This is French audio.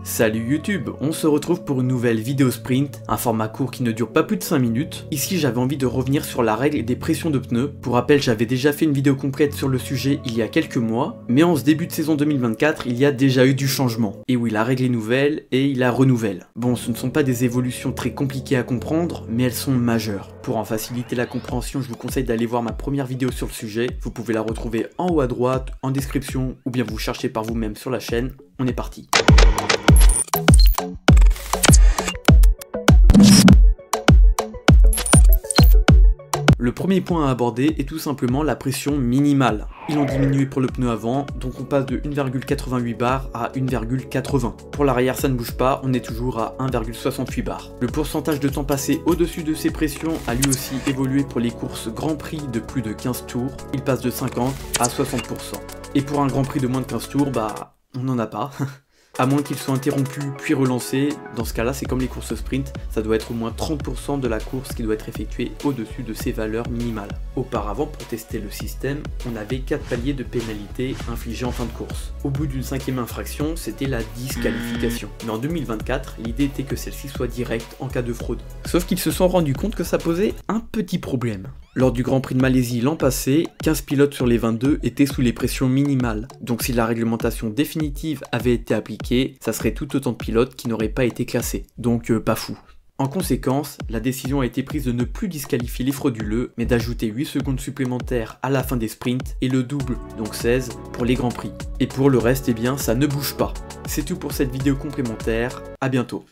Salut YouTube, on se retrouve pour une nouvelle vidéo sprint, un format court qui ne dure pas plus de 5 minutes. Ici j'avais envie de revenir sur la règle des pressions de pneus. Pour rappel, j'avais déjà fait une vidéo complète sur le sujet il y a quelques mois, mais en ce début de saison 2024, il y a déjà eu du changement. Et oui, la règle est nouvelle et il la renouvelle. Bon, ce ne sont pas des évolutions très compliquées à comprendre, mais elles sont majeures. Pour en faciliter la compréhension, je vous conseille d'aller voir ma première vidéo sur le sujet. Vous pouvez la retrouver en haut à droite, en description, ou bien vous cherchez par vous-même sur la chaîne. On est parti. Le premier point à aborder est tout simplement la pression minimale. Ils l'ont diminué pour le pneu avant, donc on passe de 1,88 bar à 1,80. Pour l'arrière ça ne bouge pas, on est toujours à 1,68 bar. Le pourcentage de temps passé au-dessus de ces pressions a lui aussi évolué pour les courses Grand Prix de plus de 15 tours. Il passe de 50 à 60%. Et pour un Grand Prix de moins de 15 tours, bah on n'en a pas. À moins qu'il soit interrompu puis relancé, dans ce cas-là c'est comme les courses sprint, ça doit être au moins 30% de la course qui doit être effectuée au-dessus de ces valeurs minimales. Auparavant, pour tester le système, on avait 4 paliers de pénalités infligés en fin de course. Au bout d'une 5e infraction, c'était la disqualification. Mais en 2024, l'idée était que celle-ci soit directe en cas de fraude. Sauf qu'ils se sont rendus compte que ça posait un petit problème. Lors du Grand Prix de Malaisie l'an passé, 15 pilotes sur les 22 étaient sous les pressions minimales. Donc si la réglementation définitive avait été appliquée, ça serait tout autant de pilotes qui n'auraient pas été classés. Donc pas fou. En conséquence, la décision a été prise de ne plus disqualifier les frauduleux, mais d'ajouter 8 secondes supplémentaires à la fin des sprints et le double, donc 16, pour les Grands Prix. Et pour le reste, eh bien, ça ne bouge pas. C'est tout pour cette vidéo complémentaire, à bientôt.